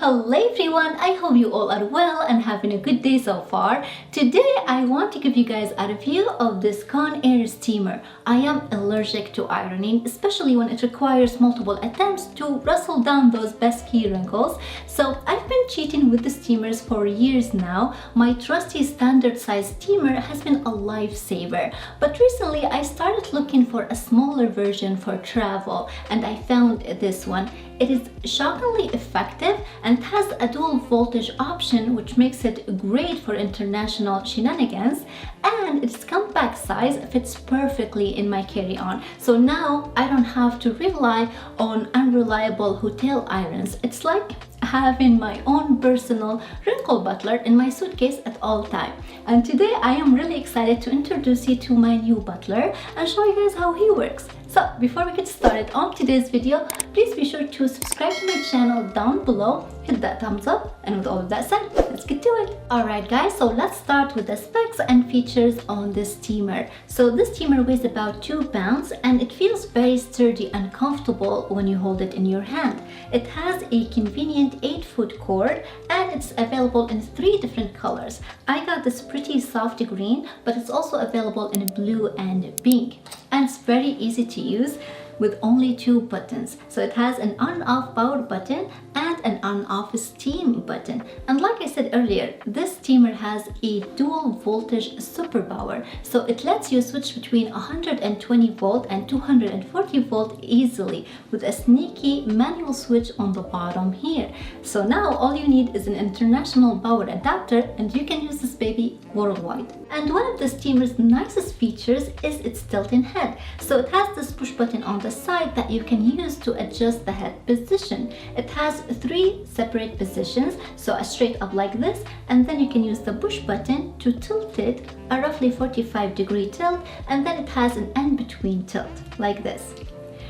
Hello everyone, I hope you all are well and having a good day so far. Today I want to give you guys a review of this Conair steamer. I am allergic to ironing, especially when it requires multiple attempts to wrestle down those pesky wrinkles. So I've been cheating with the steamers for years now. My trusty standard size steamer has been a lifesaver. But recently I started looking for a smaller version for travel and I found this one. It is shockingly effective and has a dual voltage option, which makes it great for international shenanigans, and its compact size fits perfectly in my carry-on. So now I don't have to rely on unreliable hotel irons. It's like having my own personal wrinkle butler in my suitcase at all time. And today I am really excited to introduce you to my new butler and show you guys how he works. So before we get started on today's video, please be sure to subscribe to my channel down below, hit that thumbs up, and with all of that said, let's get to it. Alright guys, so let's start with the specs and features on this steamer. So this steamer weighs about 2 pounds and it feels very sturdy and comfortable when you hold it in your hand. It has a convenient 8-foot cord and it's available in 3 different colors. I got this pretty soft green, but it's also available in blue and pink. And it's very easy to use with only 2 buttons. So it has an on-off power button and an on-off steam button. And like I said earlier, this steamer has a dual voltage superpower. So it lets you switch between 120 volt and 240 volt easily with a sneaky manual switch on the bottom here. So now all you need is an international power adapter and you can use this baby worldwide. And one of the steamer's nicest features is its tilting head. So it has this push button on the side that you can use to adjust the head position. It has 3 separate positions, so a straight up like this, and then you can use the push button to tilt it a roughly 45-degree tilt, and then it has an in-between tilt like this.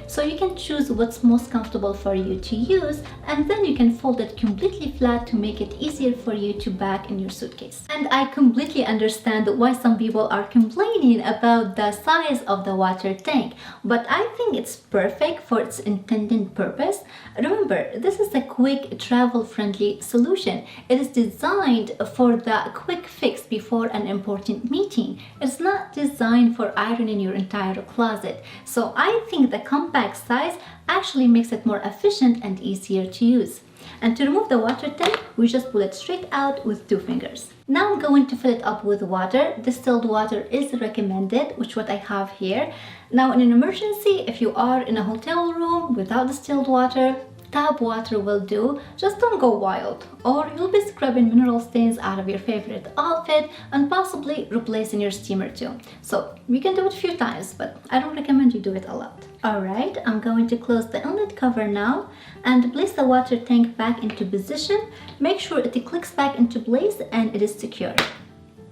So you can choose what's most comfortable for you to use, and then you can fold it completely flat to make it easier for you to pack in your suitcase. And I completely understand why some people are complaining about the size of the water tank, but I think it's perfect for its intended purpose. Remember, this is a quick travel-friendly solution. It is designed for the quick fix before an important meeting. It's not designed for ironing your entire closet. So I think the compact size actually makes it more efficient and easier to use. And to remove the water tank, we just pull it straight out with 2 fingers. Now I'm going to fill it up with water. Distilled water is recommended, which what I have here. Now in an emergency, if you are in a hotel room without distilled water, tap water will do. Just don't go wild, or you'll be scrubbing mineral stains out of your favorite outfit and possibly replacing your steamer too. So you can do it a few times, but I don't recommend you do it a lot. Alright, I'm going to close the inlet cover now and place the water tank back into position. Make sure it clicks back into place and it is secure.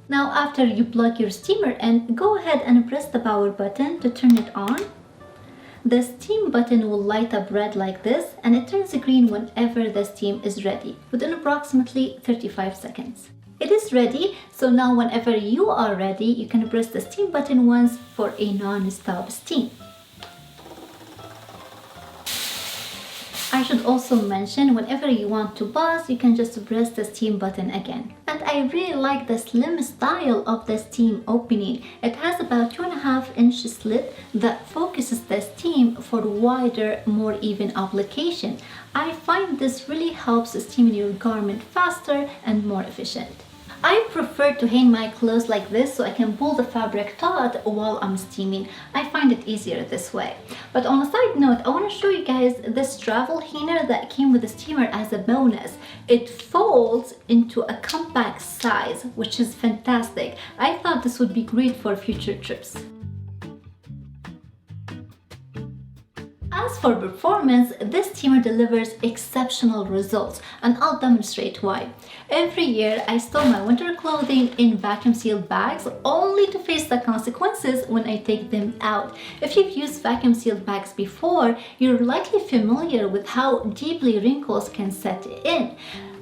Now after you plug your steamer in, go ahead and press the power button to turn it on. The steam button will light up red like this and it turns green whenever the steam is ready, within approximately 35 seconds. It is ready, so now whenever you are ready, you can press the steam button once for a non-stop steam. I should also mention, whenever you want to pause, you can just press the steam button again. And I really like the slim style of the steam opening. It has about 2.5-inch slit that focuses the steam for wider, more even application. I find this really helps steaming your garment faster and more efficient. I prefer to hang my clothes like this so I can pull the fabric taut while I'm steaming. I find it easier this way. But on a side note, I want to show you guys this travel hanger that came with the steamer as a bonus. It folds into a compact size, which is fantastic. I thought this would be great for future trips. As for performance, this steamer delivers exceptional results, and I'll demonstrate why. Every year, I store my winter clothing in vacuum-sealed bags only to face the consequences when I take them out. If you've used vacuum-sealed bags before, you're likely familiar with how deeply wrinkles can set in.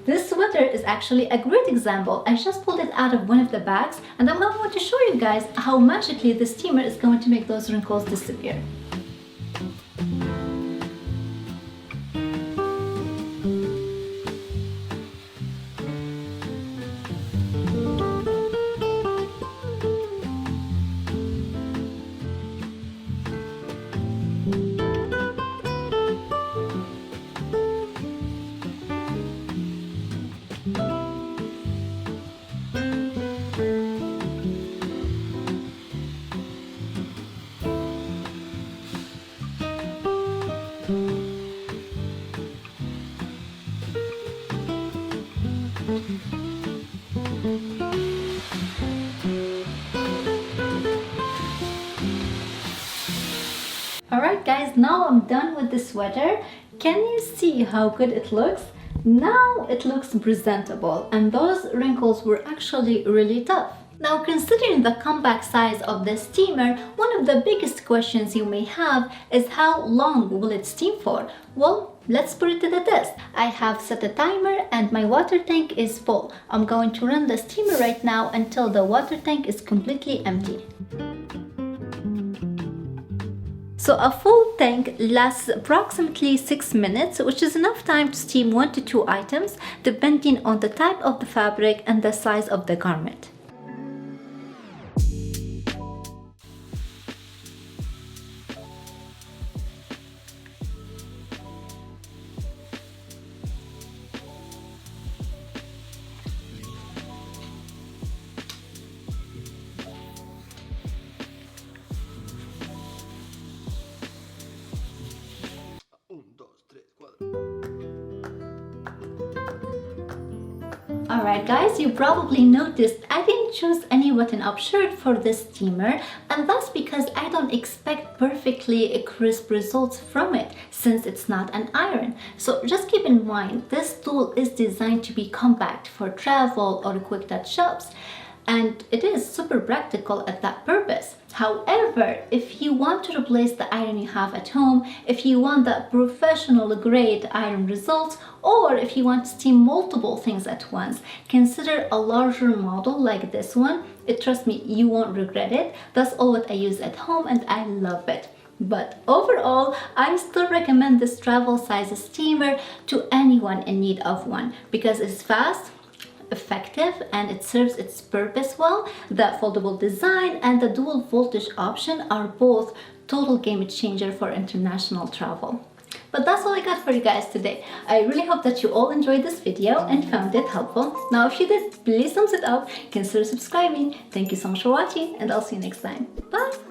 This sweater is actually a great example. I just pulled it out of one of the bags, and I'm going to show you guys how magically this steamer is going to make those wrinkles disappear. Alright guys, now I'm done with the sweater. Can you see how good it looks? Now it looks presentable, and those wrinkles were actually really tough. Now, considering the compact size of the steamer, one of the biggest questions you may have is how long will it steam for? Well, let's put it to the test. I have set a timer and my water tank is full. I'm going to run the steamer right now until the water tank is completely empty. So a full tank lasts approximately 6 minutes, which is enough time to steam 1 to 2 items, depending on the type of the fabric and the size of the garment. Alright guys, you probably noticed I didn't choose any button-up shirt for this steamer, and that's because I don't expect perfectly crisp results from it since it's not an iron. So just keep in mind, this tool is designed to be compact for travel or quick touch ups, and it is super practical at that purpose. However, if you want to replace the iron you have at home, if you want the professional grade iron results, or if you want to steam multiple things at once, consider a larger model like this one. Trust me, you won't regret it. That's all what I use at home and I love it. But overall, I still recommend this travel size steamer to anyone in need of one because it's fast, effective, and it serves its purpose well. The foldable design and the dual voltage option are both total game changer for international travel. But that's all I got for you guys today. I really hope that you all enjoyed this video and found it helpful. Now if you did, please thumbs it up, consider subscribing. Thank you so much for watching, and I'll see you next time. Bye!